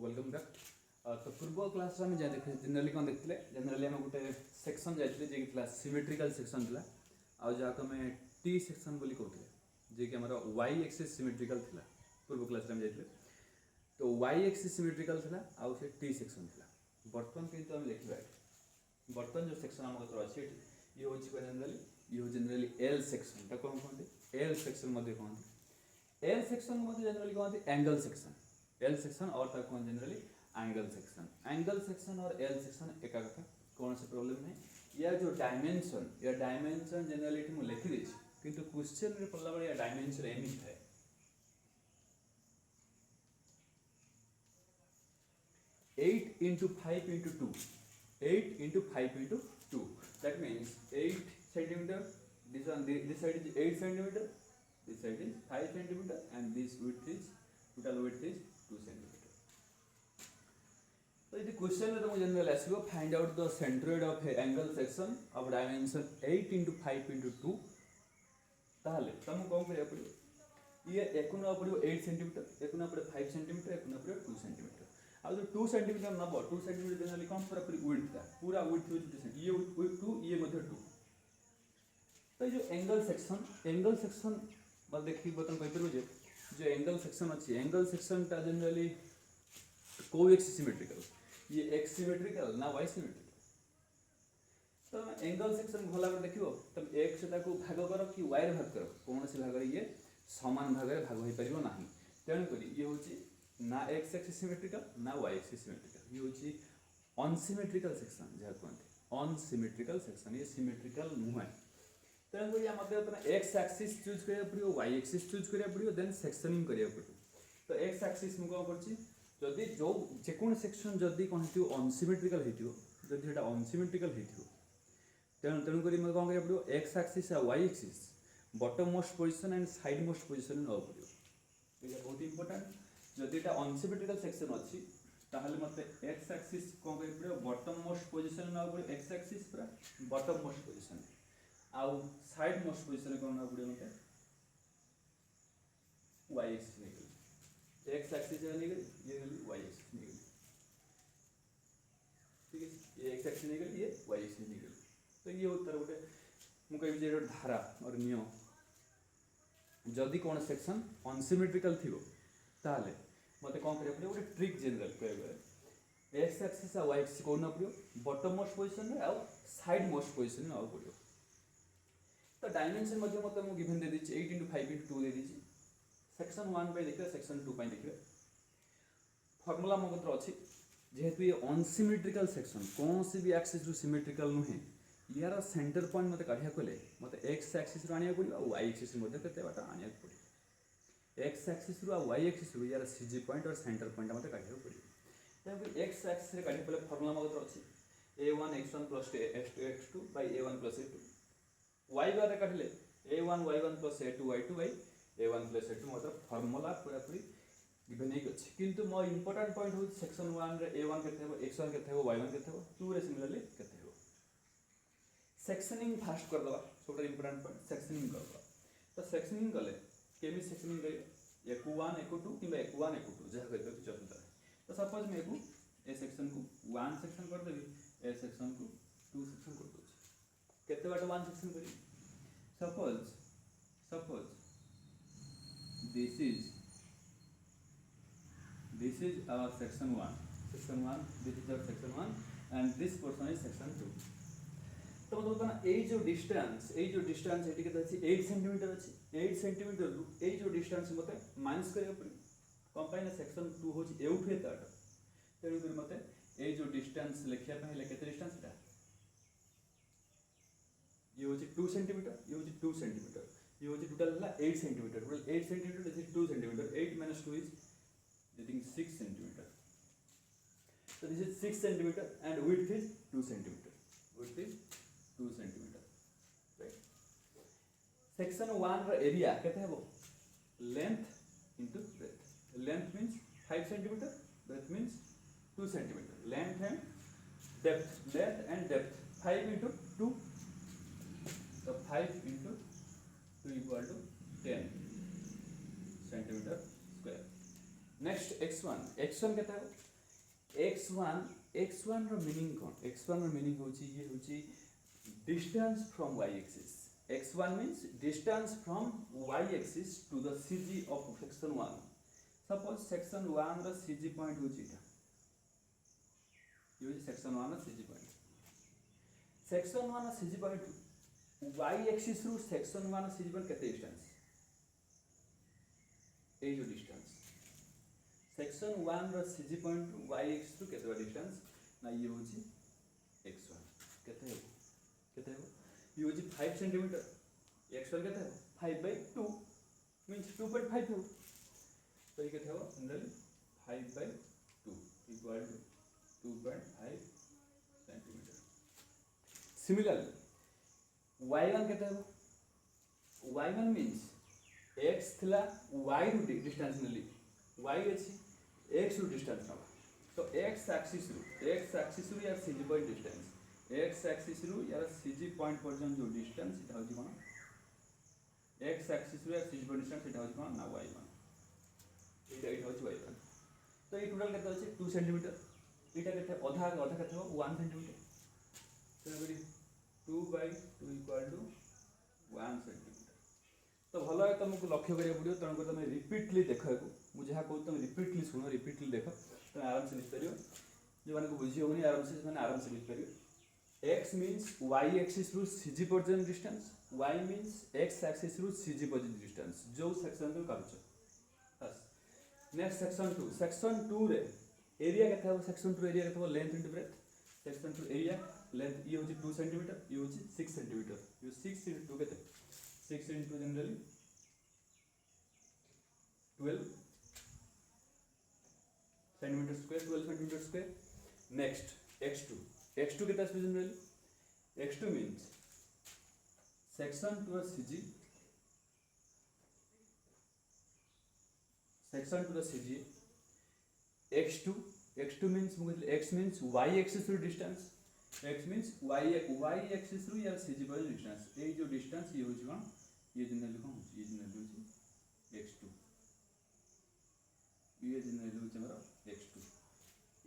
Welcome back. तो पूर्व class में जहाँ देखते जनरली कौन देखते जनरली आम गोटे सेक्शन जाइए जी सिमेट्रिकल सेक्शन था आ जहाँ आम टी सेक्शन बोली कहते जी कि आम वाई एक्सिस सिमेट्रिकल था पूर्व क्लास में जाइए तो वाई एक्सिस सिमेट्रिकल था आउ से टी सेक्शन था बर्तमान किंतु आम लिखा बर्तमान जो सेक्शन आम कतर अच्छे ये हूँ जनरली जनरली एल सेक्शन कौन कहते एल सेक्शन कहते एल सेक्शन जनरली कहते एंगल सेक्शन एल सेक्शन और कौन जनरली एंगल सेक्शन और एल सेक्शन एका कथा कौन से प्रॉब्लम नहीं या जो डायमेंशन जनरली मुझे लिखी देती किंतु क्वेश्चन रे पढ़ला बेले या डायमेंशन एमती थाए 8 into 5 into 2 8 into 5 into 2 that means 8 centimeter this side is 8 centimeter this side is 5 centimeter and this width is total width is 2 centimeter. So the question is the general ASCII find out the centroid of a angle section of dimension 8 into 5 into 2 ताहले तुम कौन करिया पड़ियो ये एकु ना पड़ियो 8 centimetre एकु ना पड़ियो 5 सेंटीमीटर एकु ना पड़ियो 2 सेंटीमीटर आ जो 2 सेंटीमीटर नबो 2 सेंटीमीटर जनरली कौन पूरा विड्थ हो 2 सेंटीमीटर ये 2 ये मध्य 2 तो जो एंगल सेक्शन बस देखि बतन कहि परबो जे जो एंगल सेक्शन अच्छी एंगल सेक्शन टा जनरली को एक्सिस सिमेट्रिकल ये एक्स सिमेट्रिकल ना वाई सिमेट्रिकल तो एंगल सेक्शन भला कर देखियो तब एक्स को भाग करो कि वाई भाग करो कौन से भाग ये समान भाग में भाग हो पारिबो नाही तेणु करी ये होची ना एक्स एक्सिस सिमेट्रिकल ना वाई एक्सिस सिमेट्रिकल ये होची अनसिमेट्रिकल सेक्शन जहाँ कहते अनसिमेट्रिकल सेक्शन ये सिमेट्रिकल नुहे तेणु करी मतलब एक्स एक्सिस चूज करिया पड़ियो वाई एक्सिस चूज करिया पड़ियो देन सेक्शनिंग करिया पड़ियो तो एक्स एक्सिस मु कौन करछि जदि जो जेकोन सेक्शन जदि कौन हेतियो अनसिमेट्रिकल हेतियो जदि एटा अनसिमेट्रिकल हेतियो तेणु करी मैं कौन करिया पड़ियो एक्स एक्सिस आ Y axis bottom most position and side most position न पड़ियो ये बहुत इंपोर्टेंट जदि एटा अनसिमेट्रिकल सेक्शन अछि ताहले मते एक्स एक्सिस कौन करिया पड़ियो बॉटम मोस्ट पोजीशन न पड़ियो एक्स एक्सिस पूरा बॉटम मोस्ट पोजीशन आउ साइड मोस्ट पोजीशन कौन न पड़ियो मते वाई एक्सिस निकल एक्स एक्सिस निकल ये वाई एक्सिस निकल ठीक है ये एक्स एक्सिस निकल ये वाई एक्सिस निकल तो ये उत्तर गोटे मुझे जे धारा और नियम जदि कौन सेक्शन अनसिमेट्रिकल थी ताले मते कौन करिया पड़ियो गोटे ट्रिक जनरल कहबे एक्स एक्सिस आ वाई एक्सिस कोन न पड़ियो बॉटम मोस्ट पोजीशन रे आ साइड मोस्ट पोजीशन में आ पड़ियो तो डायमेंशन मध्य मते मु गिवन दे दिछि 8 into 5 into 2 दे दिछि सेक्शन 1 पे देखिए सेक्शन 2 पे देखिए फार्मूला मो कतर अछि जेहेतु ये अनसिमेट्रिकल सेक्शन कौन सी भी एक्सिस रु सिमेट्रिकल नुहे यार सेंटर पॉइंट मते काढिया कोले मते एक्स एक्सिस रु आनिया पड़ियो आ वाई एक्सिस मते केते बाटा आनिया पड़ियो एक्स एक्सिस रु आ वाई एक्सिस रु यार सीजी पॉइंट और सेंटर पॉइंट मते काढिया पड़ियो तब एक्स एक्सिस रे काढि पले फार्मूला मो कतर अछि a1 x1 plus a2 x2 by a1 plus a2 y बार रे काढले a1 y1 plus a2 y2 by a1 plus a2 मतलब फार्मूला पूरा पूरी गिवन नहीं अछि किंतु मो इंपोर्टेंट पॉइंट हो सेक्शन 1 रे a1 केते हो x1 केते हो y1 केते हो 2 रे सिमिलरली केते हो सेक्शनिंग फास्ट कर दवा सबटा इंपोर्टेंट पॉइंट सेक्शनिंग कर दवा तो सेक्शनिंग कले केमी सेक्शनिंग करियो एको1 एको2 किबा एको1 एको2 जहा करबे कि चलता तो सपोज मैं एको ए सेक्शन को 1 सेक्शन कर देबी ए सेक्शन को 2 सेक्शन कर दोछि केते बाटा 1 सेक्शन करी suppose this is our section 1 this is our section 1 and this portion is section 2 तो मतलब ना ए जो डिस्टेंस एटी केते अछि 8 सेंटीमीटर अछि 8 सेंटीमीटर रु ए जो डिस्टेंस मते माइनस करियो पड़ी कंपाइन सेक्शन 2 होछि एउठु एताटा तेनु कर मते ए जो डिस्टेंस लिखिया पहिले केते डिस्टेंस एटा ये होछि 2 सेंटीमीटर ये होछि 2 सेंटीमीटर ये होछि टोटल ला 8 centimetre total 8 centimetre this is 2 centimetre 8 minus 2 is I think 6 centimeter so this is 6 centimeter and width is 2 centimeter right section 1 रा एरिया केते हेबो length into breadth length means 5 centimeter breadth means 2 centimeter length and depth 5 into 2 so 5 into 2 equal to 10 centimeter square next x1 केते हेबो x1 ର meaning कोन x1 ର meaning होची ये होची distance from y axis x1 means distance from y axis to the CG of section 1 suppose section 1 ର CG point होची एटा ये होची section 1 ର CG point section 1 ର CG point y axis ରୁ section 1 ର CG point केते डिस्टेंस ए जो डिस्टेंस सेक्शन 1 रो CG point to y axis टू केते डिस्टेंस ना ये होची x1 केते हो ये होची 5 सेंटीमीटर x1 केते हो 5/2 मींस 2.5 हो तो ये केते हो generally 5/2 equal to 2.5 centimetre similarly y1 केते हो y1 मींस x थिला y रु डिस्टेंस नेली y अछि x रु डिस्टेंस नबा तो x एक्सिस रु यार CG point distance x axis रु यार सीजी पॉइंट पर्यंत जो डिस्टेंस इटा होची कोन x एक्सिस रु यार सीजी पॉइंट डिस्टेंस इटा होची कोन ना y1 इटा होची y1 तो ये टोटल केते होची 2 सेंटीमीटर इटा केते आधा केते हो 1 सेंटीमीटर तो करी 2/2 इक्वल टू 1 सेंटीमीटर तो भल है तुमको लक्ष्य करा पड़ो तेणुक तुम रिपीटली देख मुझे जहाँ कहूँ तुम रिपीटली शुण रिपीटली देख तुम आराम से लिखिपर जो मैंने बुझी होनी आराम से लिखिपर x मीन्स y एक्सिस रु सीजी पर्यंत distance y means x axis रु सीजी पर्यंत डिस्टेंस जो सेक्शन तुम कर नेक्स्ट सेक्शन 2 रे एरिया केते हो सेक्शन 2 एरिया केते हो length into breadth section 2 area length ये होची 2 सेंटीमीटर ये होची 6 सेंटीमीटर ये 6 इनटू केते 6 into generally 12 centimeter square 12 centimeter square next x2 कितना space generally x2 means section to a CG x2 means x means y axis to distance x means y axis ru या CG पर distance ए जो distance ये होची कोन ये generally कोन ये generally होची x2 ये जनरली होची हमरा x2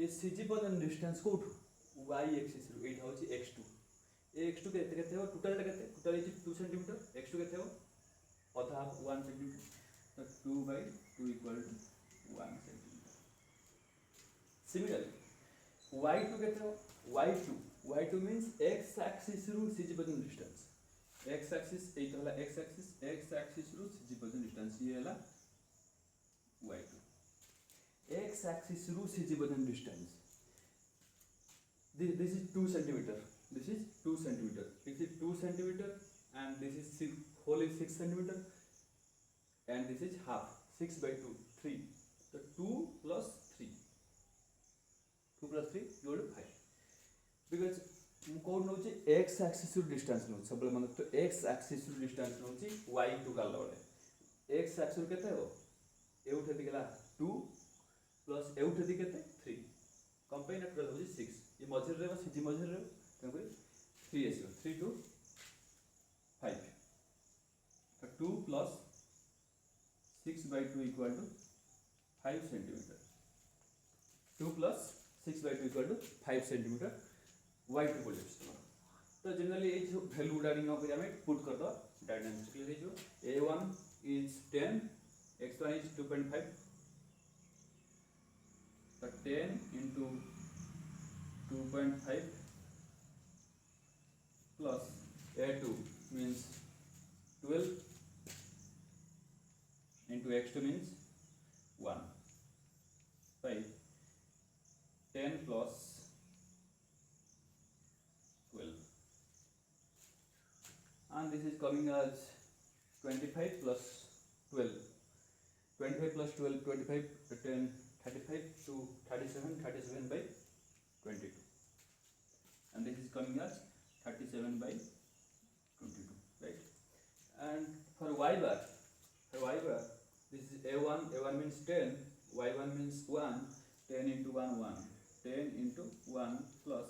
ये CG पर डिस्टेंस कोठु y axis रू एटा होची x2 ए x2 केते हो टोटल टोटल 2 सेंटीमीटर x2 केते हो आधा 1 सेंटीमीटर तो 2/2 equal to 1 centimetre similarly y2 केते हो y2 means x axis रू CG पर्यंत डिस्टेंस x axis एत होला x axis रू CG पर्यंत डिस्टेंस ये होला y2 x axis रू CG पर्यंत distance this is 2 centimeter this is 2 centimeter and this is whole is 6 centimeter and this is half 6/2 3 so 2 plus 3 equal to 5 because कोड नोची x एक्सिस रु distance नो सब मन तो x एक्सिस रु डिस्टेंस नोची y2 का लबले x एक्सिस केते हो एउठे दिगला 2 प्लस एउठे दि केते 3 कंपेन टोटल हो 6 ये मझे रे सीजी मझे रे कम करी 3 एसो 3 to 5 तो 2 plus 6/2 equal to 5 centimeter 2 plus 6/2 equal to 5 centimeter y2 बोल तो जनरली ये जो वैल्यू डालिंग पे हमें पुट कर दो डायनामिकली जो a1 is 10 x1 is 2.5 तो 10 into 2.5 plus a2 means 12 into x2 means 1 by 10 plus 12 and this is coming as 25 plus 12 25 plus 12 25 10 35 to 37 by 22 and this is coming as 37 by 22 right and for y bar this is a1 means 10 y1 means 1 10 into 1 1 10 into 1 plus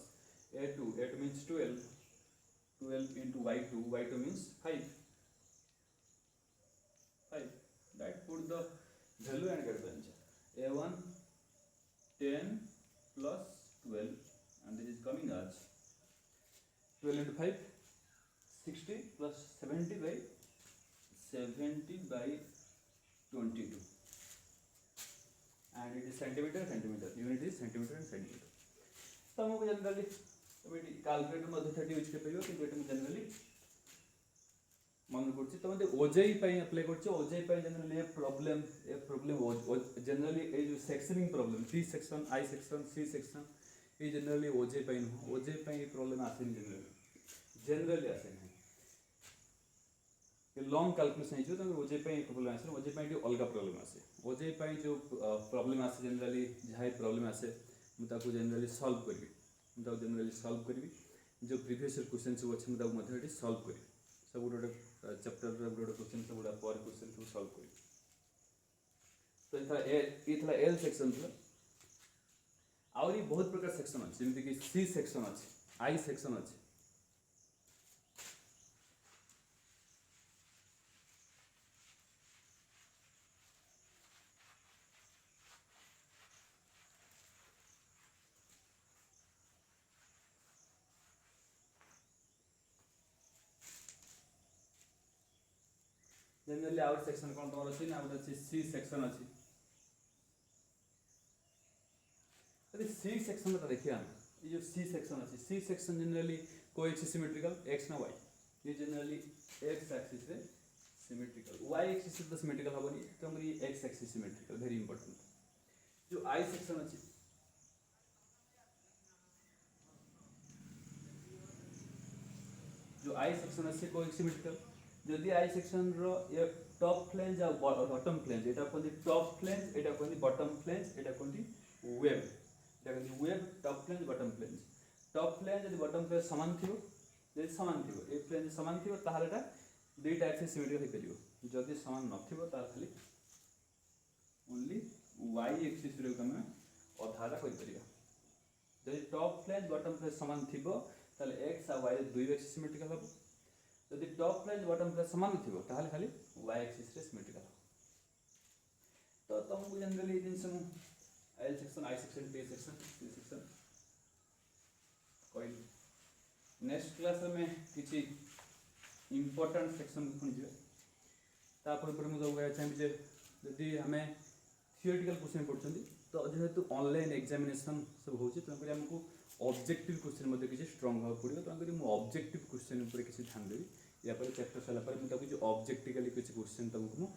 a2 means 12 into y2 means 5 right put the value and get the answer a1 10 plus 70/22 and it is centimeter centimeter, unit is centimeter and centimeter. तो हमको generally calculator मध्ये 30 use कर परियो कि एटा generally मन करछि तो मते ओजेई पई अप्लाई करछि ओजेई पई जनरली ए प्रॉब्लम जनरली ए जो sectioning problem T section I section C section ए जनरली ओजेई पई न ओजेई पई प्रॉब्लम आसे जनरली आसे नहीं ये लॉन्ग कैलकुलेशन जो तो ओजेई पई प्रॉब्लम आसे ओजेई पई जो अलग प्रॉब्लम आसे ओजेई पई जो प्रॉब्लम आसे जनरली जहाई प्रॉब्लम आसे मुताको जनरली सॉल्व करबी मुताको जनरली सॉल्व करबी जो प्रीवियस क्वेश्चन सब अछि मुताको मध्ये सॉल्व करबी सब गोटे चैप्टर गोटे क्वेश्चन सब गुड़ा पर क्वेश्चन सब सॉल्व करी तो ये एल सेक्शन था आउरी बहुत प्रकार सेक्शन अच्छे जमीन कि सी सेक्शन अच्छे आई सेक्शन अच्छे जनरली आउट सेक्शन कौन तुम अच्छी ना गोटे सी सेक्शन अच्छी सी सेक्शन तो देखिए हम ये जो सी सेक्शन अच्छी सी सेक्शन जनरली कोई सिमेट्रिकल एक्स ना वाई ये जनरली एक्स एक्सिस रे सिमेट्रिकल वाई एक्सिस तो सिमेट्रिकल हबनी तो हम ये x axis symmetrical very important जो आई सेक्शन अच्छी जो आई सेक्शन अच्छी कोई सिमेट्रिकल जदि आई सेक्शन रो ये टॉप फ्लेंज आ बॉटम फ्लेंज एटा कोनी टॉप फ्लेंज एटा कोनी बॉटम फ्लेंज एटा कोनी वेब एटा कोनी web top flange bottom flange top flange यदि बॉटम फ्लेंज समान थिबो यदि समान थिबो ए फ्लेंज समान थिबो ताहाले एटा दुईटा एक्सिस सिमेट्रिकल हे करियो जदि समान नथिबो तार खाली ओनली वाई एक्सिस रे तमे अधारा करि परिबा जदि टॉप फ्लेंज बॉटम फ्लेंज समान थिबो ताले एक्स आ वाई दुई एक्सिस सिमेट्रिकल हो जदि टॉप फ्लेंज बॉटम फ्लेंज समान थिबो ताहाले खाली वाई एक्सिस रे सिमेट्रिकल तो तुमको जनरली दिन से L section I section T section C section कोई नेक्स्ट क्लास में किसी इंपोर्टेंट सेक्शन को जे तापर पर मु कहबा चाहे जे यदि हमें थियोरेटिकल क्वेश्चन पढ़छंती तो जेहेतु ऑनलाइन एग्जामिनेशन सब होची तो हमको ऑब्जेक्टिव क्वेश्चन मध्ये किसी स्ट्रांग भाव पड़ियो तो मु ऑब्जेक्टिव क्वेश्चन ऊपर किसी ध्यान देबी या पर चैप्टर साला पर मु जो ऑब्जेक्टिकली किसी क्वेश्चन तुमको